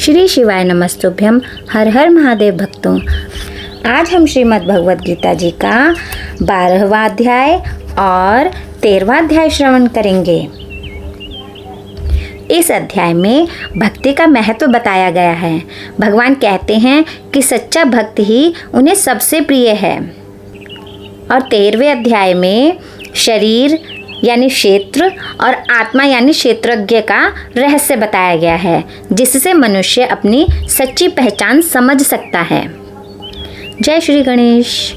श्री शिवाय नमस्तुभ्यम। हर हर महादेव भक्तों, आज हम श्रीमद् भगवद गीता जी का 12वां अध्याय और 13वां अध्याय श्रवण करेंगे। इस अध्याय में भक्ति का महत्व बताया गया है। भगवान कहते हैं कि सच्चा भक्त ही उन्हें सबसे प्रिय है। और 13वें अध्याय में शरीर यानी क्षेत्र और आत्मा यानी क्षेत्रज्ञ का रहस्य बताया गया है, जिससे मनुष्य अपनी सच्ची पहचान समझ सकता है। जय श्री गणेश।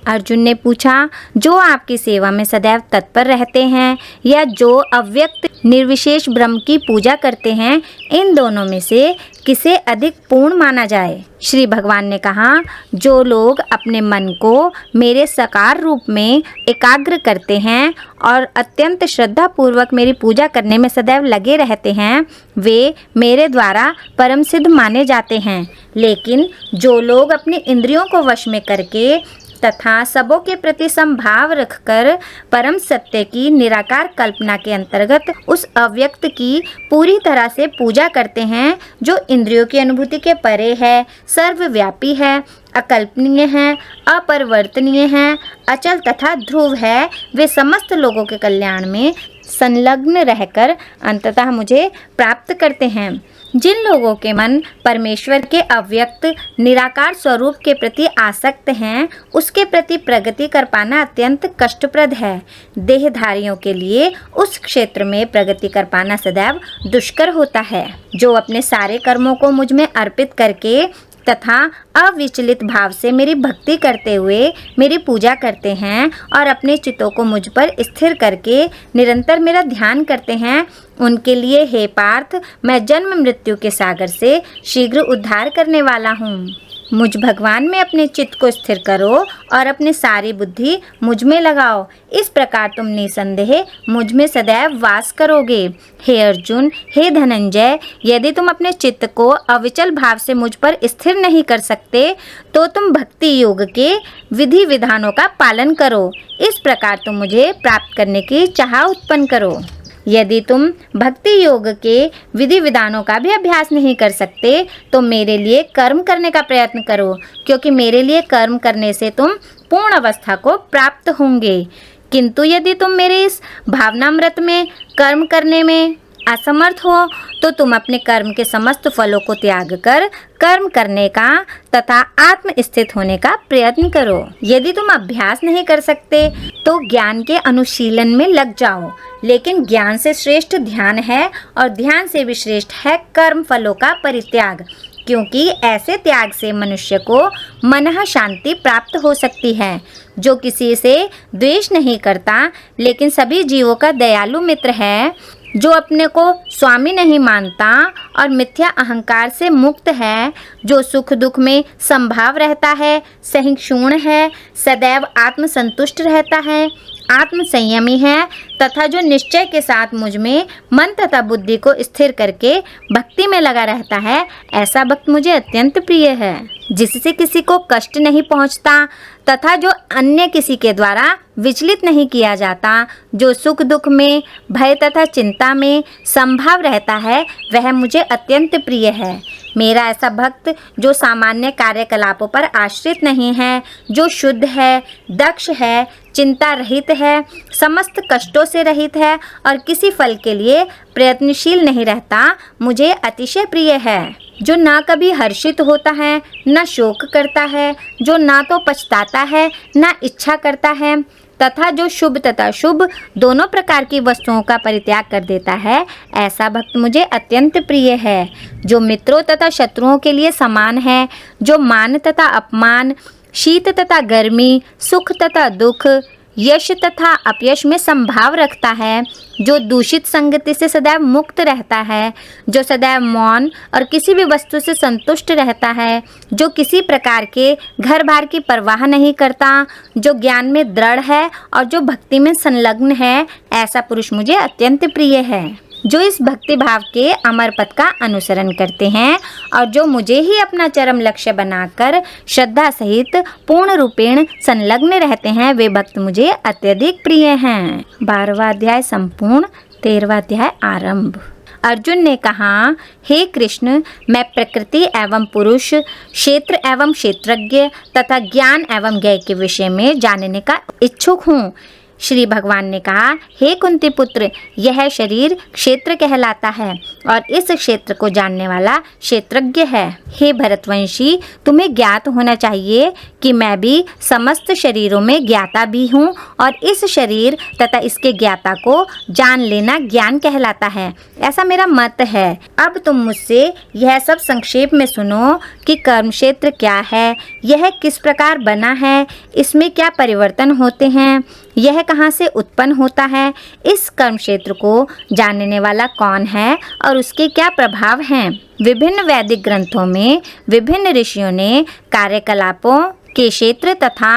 अर्जुन ने पूछा, जो आपकी सेवा में सदैव तत्पर रहते हैं या जो अव्यक्त निर्विशेष ब्रह्म की पूजा करते हैं, इन दोनों में से किसे अधिक पूर्ण माना जाए? श्री भगवान ने कहा, जो लोग अपने मन को मेरे साकार रूप में एकाग्र करते हैं और अत्यंत श्रद्धा पूर्वक मेरी पूजा करने में सदैव लगे रहते हैं, वे मेरे द्वारा परम सिद्ध माने जाते हैं। लेकिन जो लोग अपनी इंद्रियों को वश में करके तथा सबों के प्रति समभाव रखकर परम सत्य की निराकार कल्पना के अंतर्गत उस अव्यक्त की पूरी तरह से पूजा करते हैं, जो इंद्रियों की अनुभूति के परे है, सर्वव्यापी है, अकल्पनीय है, अपरिवर्तनीय है, अचल तथा ध्रुव है, वे समस्त लोगों के कल्याण में संलग्न रहकर अंततः मुझे प्राप्त करते हैं। जिन लोगों के मन परमेश्वर के अव्यक्त निराकार स्वरूप के प्रति आसक्त हैं, उसके प्रति प्रगति कर पाना अत्यंत कष्टप्रद है। देहधारियों के लिए उस क्षेत्र में प्रगति कर पाना सदैव दुष्कर होता है। जो अपने सारे कर्मों को मुझ में अर्पित करके तथा अविचलित भाव से मेरी भक्ति करते हुए मेरी पूजा करते हैं और अपने चित्तों को मुझ पर स्थिर करके निरंतर मेरा ध्यान करते हैं, उनके लिए हे पार्थ, मैं जन्म मृत्यु के सागर से शीघ्र उद्धार करने वाला हूँ। मुझ भगवान में अपने चित्त को स्थिर करो और अपनी सारी बुद्धि मुझ में लगाओ। इस प्रकार तुम निसंदेह मुझ में सदैव वास करोगे। हे अर्जुन, हे धनंजय, यदि तुम अपने चित्त को अविचल भाव से मुझ पर स्थिर नहीं कर सकते, तो तुम भक्ति योग के विधि विधानों का पालन करो। इस प्रकार तुम मुझे प्राप्त करने की चाह उत्पन्न करो। यदि तुम भक्ति योग के विधि विधानों का भी अभ्यास नहीं कर सकते, तो मेरे लिए कर्म करने का प्रयत्न करो, क्योंकि मेरे लिए कर्म करने से तुम पूर्ण अवस्था को प्राप्त होंगे। किंतु यदि तुम मेरे इस भावनामृत में कर्म करने में असमर्थ हो, तो तुम अपने कर्म के समस्त फलों को त्याग कर कर्म करने का तथा आत्म स्थित होने का प्रयत्न करो। यदि तुम अभ्यास नहीं कर सकते, तो ज्ञान के अनुशीलन में लग जाओ। लेकिन ज्ञान से श्रेष्ठ ध्यान है और ध्यान से भी श्रेष्ठ है कर्म फलों का परित्याग, क्योंकि ऐसे त्याग से मनुष्य को मनः शांति प्राप्त हो सकती है। जो किसी से द्वेष नहीं करता, लेकिन सभी जीवों का दयालु मित्र है, जो अपने को स्वामी नहीं मानता और मिथ्या अहंकार से मुक्त है, जो सुख दुख में संभाव रहता है, सहिष्णु है, सदैव आत्मसंतुष्ट रहता है, आत्म संयमी है तथा जो निश्चय के साथ मुझ में मन तथा बुद्धि को स्थिर करके भक्ति में लगा रहता है, ऐसा भक्त मुझे अत्यंत प्रिय है। जिससे किसी को कष्ट नहीं पहुंचता तथा जो अन्य किसी के द्वारा विचलित नहीं किया जाता, जो सुख दुख में, भय तथा चिंता में संभाव रहता है, वह मुझे अत्यंत प्रिय है। मेरा ऐसा भक्त जो सामान्य कार्यकलापों पर आश्रित नहीं है, जो शुद्ध है, दक्ष है, चिंता रहित है, समस्त कष्टों से रहित है और किसी फल के लिए प्रयत्नशील नहीं रहता, मुझे अतिशय प्रिय है। जो ना कभी हर्षित होता है, न शोक करता है, जो ना तो पछताता है, ना इच्छा करता है, तथा जो शुभ तथा शुभ दोनों प्रकार की वस्तुओं का परित्याग कर देता है, ऐसा भक्त मुझे अत्यंत प्रिय है। जो मित्रों तथा शत्रुओं के लिए समान है, जो मान तथा अपमान, शीत तथा गर्मी, सुख तथा दुख, यश तथा अपयश में संभाव रखता है, जो दूषित संगति से सदैव मुक्त रहता है, जो सदैव मौन और किसी भी वस्तु से संतुष्ट रहता है, जो किसी प्रकार के घर बार की परवाह नहीं करता, जो ज्ञान में दृढ़ है और जो भक्ति में संलग्न है, ऐसा पुरुष मुझे अत्यंत प्रिय है। जो इस भक्ति भाव के अमर पथ का अनुसरण करते हैं और जो मुझे ही अपना चरम लक्ष्य बनाकर श्रद्धा सहित पूर्ण रूपेण संलग्न रहते हैं, वे भक्त मुझे अत्यधिक प्रिय हैं। 12वां अध्याय संपूर्ण। 13वां अध्याय आरंभ। अर्जुन ने कहा, हे कृष्ण, मैं प्रकृति एवं पुरुष, क्षेत्र एवं क्षेत्रज्ञ तथा ज्ञान एवं ज्ञेय के विषय में जानने का इच्छुक हूँ। श्री भगवान ने कहा, हे कुंती पुत्र, यह शरीर क्षेत्र कहलाता है और इस क्षेत्र को जानने वाला क्षेत्रज्ञ है। हे भरतवंशी, तुम्हें ज्ञात होना चाहिए कि मैं भी समस्त शरीरों में ज्ञाता भी हूँ और इस शरीर तथा इसके ज्ञाता को जान लेना ज्ञान कहलाता है, ऐसा मेरा मत है। अब तुम मुझसे यह सब संक्षेप में सुनो कि कर्म क्षेत्र क्या है, यह किस प्रकार बना है, इसमें क्या परिवर्तन होते हैं, यह कहाँ से उत्पन्न होता है, इस कर्म क्षेत्र को जानने वाला कौन है और उसके क्या प्रभाव हैं। विभिन्न वैदिक ग्रंथों में विभिन्न ऋषियों ने कार्यकलापों के क्षेत्र तथा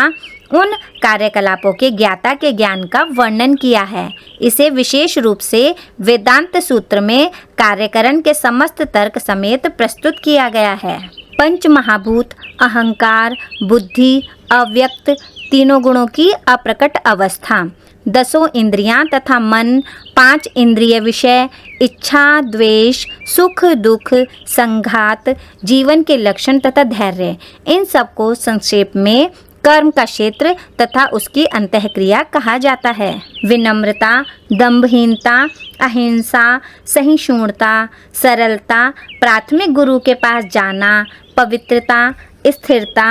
उन कार्यकलापों के ज्ञाता के ज्ञान का वर्णन किया है। इसे विशेष रूप से वेदांत सूत्र में कार्यकरण के समस्त तर्क समेत प्रस्तुत किया गया है। पंच महाभूत, अहंकार, बुद्धि, अव्यक्त, तीनों गुणों की अप्रकट अवस्था, 10 इंद्रियां तथा मन, 5 इंद्रिय विषय, इच्छा, द्वेष, सुख दुख, संघात, जीवन के लक्षण तथा धैर्य, इन सबको संक्षेप में कर्म का क्षेत्र तथा उसकी अंतःक्रिया कहा जाता है। विनम्रता, दंभहीनता, अहिंसा, सहिष्णुता, सरलता, प्राथमिक गुरु के पास जाना, पवित्रता, स्थिरता,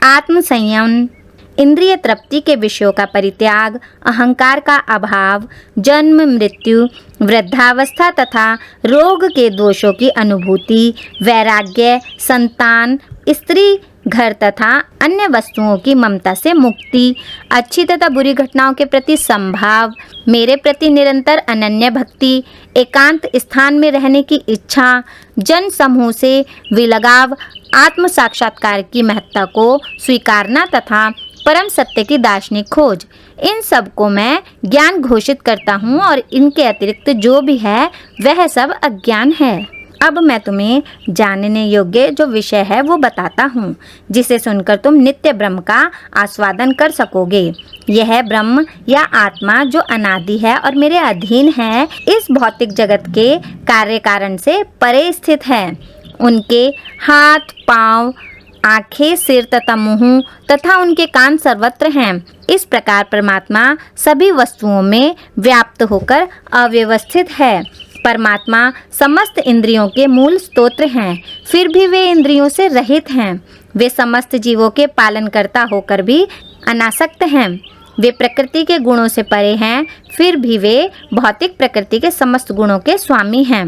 आत्मसंयम, इंद्रिय तृप्ति के विषयों का परित्याग, अहंकार का अभाव, जन्म मृत्यु, वृद्धावस्था तथा रोग के दोषों की अनुभूति, वैराग्य, संतान, स्त्री, घर तथा अन्य वस्तुओं की ममता से मुक्ति, अच्छी तथा बुरी घटनाओं के प्रति संभाव, मेरे प्रति निरंतर अनन्य भक्ति, एकांत स्थान में रहने की इच्छा, जन समूह से विलगाव, आत्म साक्षात्कार की महत्ता को स्वीकारना तथा परम सत्य की दार्शनिक खोज, इन सब को मैं ज्ञान घोषित करता हूँ और इनके अतिरिक्त जो भी है वह सब अज्ञान है। अब मैं तुम्हें जानने योग्य जो विषय है वो बताता हूँ, जिसे सुनकर तुम नित्य ब्रह्म का आस्वादन कर सकोगे। यह ब्रह्म या आत्मा जो अनादि है और मेरे अधीन है, इस भौतिक जगत के कार्य कारण से परे स्थित है। उनके हाथ, पाँव, आँखें, सिर तथा मुंह तथा उनके कान सर्वत्र हैं। इस प्रकार परमात्मा सभी वस्तुओं में व्याप्त होकर अव्यवस्थित है। परमात्मा समस्त इंद्रियों के मूल स्तोत्र हैं, फिर भी वे इंद्रियों से रहित हैं। वे समस्त जीवों के पालनकर्ता होकर भी अनासक्त हैं। वे प्रकृति के गुणों से परे हैं, फिर भी वे भौतिक प्रकृति के समस्त गुणों के स्वामी हैं।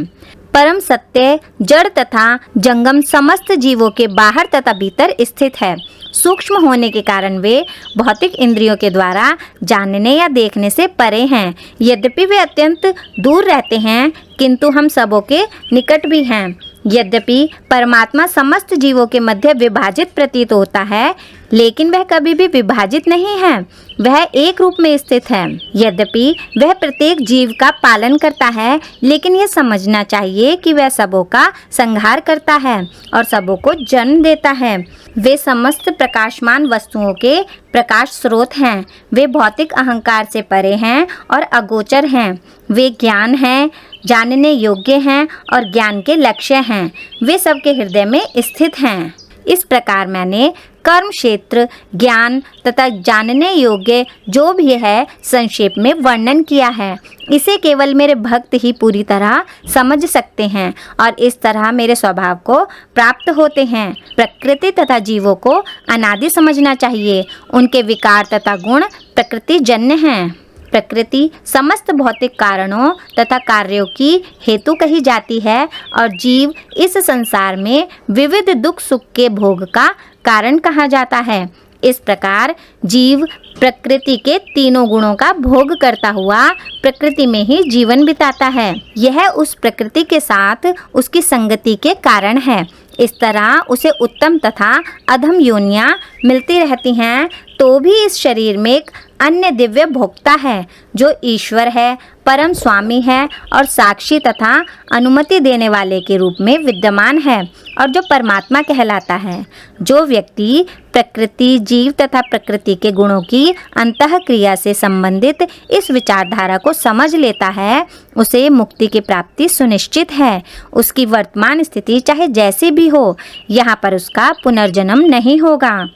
परम सत्य जड़ तथा जंगम समस्त जीवों के बाहर तथा भीतर स्थित है। सूक्ष्म होने के कारण वे भौतिक इंद्रियों के द्वारा जानने या देखने से परे हैं। यद्यपि वे अत्यंत दूर रहते हैं, किंतु हम सबों के निकट भी हैं। यद्यपि परमात्मा समस्त जीवों के मध्य विभाजित प्रतीत होता है, लेकिन वह कभी भी विभाजित नहीं है। वह एक रूप में स्थित है। यद्यपि वह प्रत्येक जीव का पालन करता है, लेकिन यह समझना चाहिए कि वह सबों का संहार करता है और सबों को जन्म देता है। वे समस्त प्रकाशमान वस्तुओं के प्रकाश स्रोत हैं। वे भौतिक अहंकार से परे हैं और अगोचर हैं। वे ज्ञान हैं, जानने योग्य हैं और ज्ञान के लक्ष्य हैं। वे सबके हृदय में स्थित हैं। इस प्रकार मैंने कर्म क्षेत्र, ज्ञान तथा जानने योग्य जो भी है संक्षेप में वर्णन किया है। इसे केवल मेरे भक्त ही पूरी तरह समझ सकते हैं और इस तरह मेरे स्वभाव को प्राप्त होते हैं। प्रकृति तथा जीवों को अनादि समझना चाहिए। उनके विकार तथा गुण प्रकृति जन्य हैं। प्रकृति समस्त भौतिक कारणों तथा कार्यों की हेतु कही जाती है और जीव इस संसार में विविध दुख सुख के भोग का कारण कहा जाता है। इस प्रकार जीव प्रकृति के तीनों गुणों का भोग करता हुआ प्रकृति में ही जीवन बिताता है। यह उस प्रकृति के साथ उसकी संगति के कारण है। इस तरह उसे उत्तम तथा अधम योनियां मिलती रहती हैं, तो भी इस शरीर में अन्य दिव्य भोक्ता है जो ईश्वर है, परम स्वामी है और साक्षी तथा अनुमति देने वाले के रूप में विद्यमान है और जो परमात्मा कहलाता है। जो व्यक्ति प्रकृति, जीव तथा प्रकृति के गुणों की अंतःक्रिया से संबंधित इस विचारधारा को समझ लेता है, उसे मुक्ति की प्राप्ति सुनिश्चित है। उसकी वर्तमान स्थिति चाहे जैसी भी हो, यहाँ पर उसका पुनर्जन्म नहीं होगा।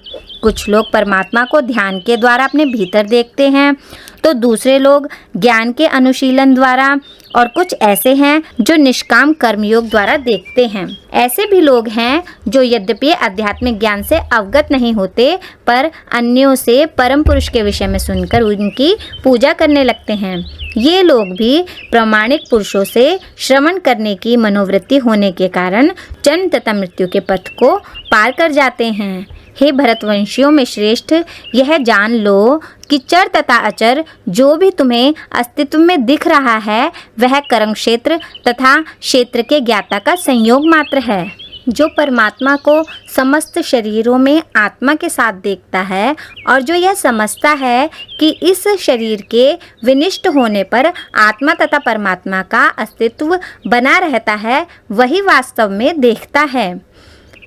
कुछ लोग परमात्मा को ध्यान के द्वारा अपने भीतर देखते हैं, तो दूसरे लोग ज्ञान के अनुशीलन द्वारा, और कुछ ऐसे हैं जो निष्काम कर्मयोग द्वारा देखते हैं। ऐसे भी लोग हैं जो यद्यपि आध्यात्मिक ज्ञान से अवगत नहीं होते, पर अन्यों से परम पुरुष के विषय में सुनकर उनकी पूजा करने लगते हैं। ये लोग भी प्रामाणिक पुरुषों से श्रवण करने की मनोवृत्ति होने के कारण जन्म तथा मृत्यु के पथ को पार कर जाते हैं। हे भरतवंशियों में श्रेष्ठ, यह जान लो कि चर तथा अचर जो भी तुम्हें अस्तित्व में दिख रहा है, वह कर्म क्षेत्र तथा क्षेत्र के ज्ञाता का संयोग मात्र है। जो परमात्मा को समस्त शरीरों में आत्मा के साथ देखता है और जो यह समझता है कि इस शरीर के विनिष्ट होने पर आत्मा तथा परमात्मा का अस्तित्व बना रहता है, वही वास्तव में देखता है।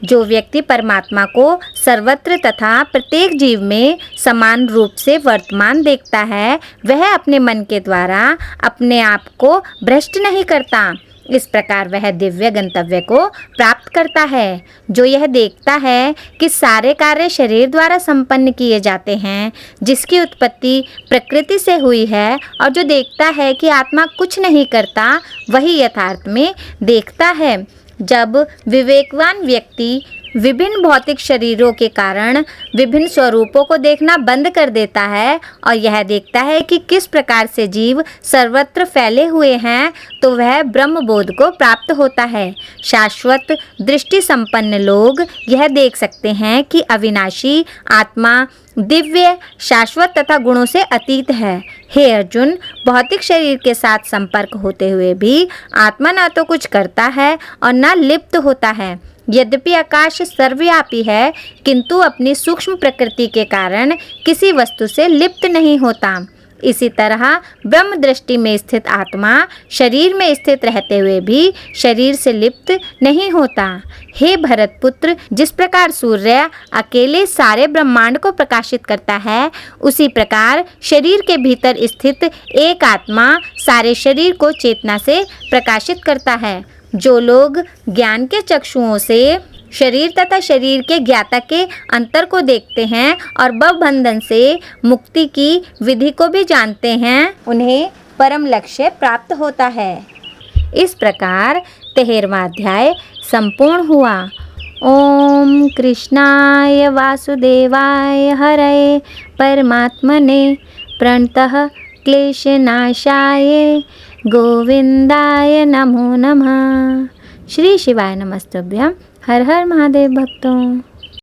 जो व्यक्ति परमात्मा को सर्वत्र तथा प्रत्येक जीव में समान रूप से वर्तमान देखता है, वह अपने मन के द्वारा अपने आप को भ्रष्ट नहीं करता। इस प्रकार वह दिव्य गंतव्य को प्राप्त करता है। जो यह देखता है कि सारे कार्य शरीर द्वारा संपन्न किए जाते हैं, जिसकी उत्पत्ति प्रकृति से हुई है, और जो देखता है कि आत्मा कुछ नहीं करता, वही यथार्थ में देखता है। जब विवेकवान व्यक्ति विभिन्न भौतिक शरीरों के कारण विभिन्न स्वरूपों को देखना बंद कर देता है और यह देखता है कि किस प्रकार से जीव सर्वत्र फैले हुए हैं, तो वह ब्रह्म बोध को प्राप्त होता है। शाश्वत दृष्टि संपन्न लोग यह देख सकते हैं कि अविनाशी आत्मा दिव्य, शाश्वत तथा गुणों से अतीत है। हे अर्जुन, भौतिक शरीर के साथ संपर्क होते हुए भी आत्मा न तो कुछ करता है और न लिप्त होता है। यद्यपि आकाश सर्वव्यापी है, किंतु अपनी सूक्ष्म प्रकृति के कारण किसी वस्तु से लिप्त नहीं होता। इसी तरह ब्रह्म दृष्टि में स्थित आत्मा शरीर में स्थित रहते हुए भी शरीर से लिप्त नहीं होता। हे भरतपुत्र, जिस प्रकार सूर्य अकेले सारे ब्रह्मांड को प्रकाशित करता है, उसी प्रकार शरीर के भीतर स्थित एक आत्मा सारे शरीर को चेतना से प्रकाशित करता है। जो लोग ज्ञान के चक्षुओं से शरीर तथा शरीर के ज्ञाता के अंतर को देखते हैं और भवबंधन से मुक्ति की विधि को भी जानते हैं, उन्हें परम लक्ष्य प्राप्त होता है। इस प्रकार 13वां अध्याय संपूर्ण हुआ। ओम कृष्णाय वासुदेवाय हरये परमात्मने प्रणतः क्लेशनाशाय गोविंदाय नमो नमः। श्री शिवाय नमस्तुभ्यं। हर हर महादेव भक्तों।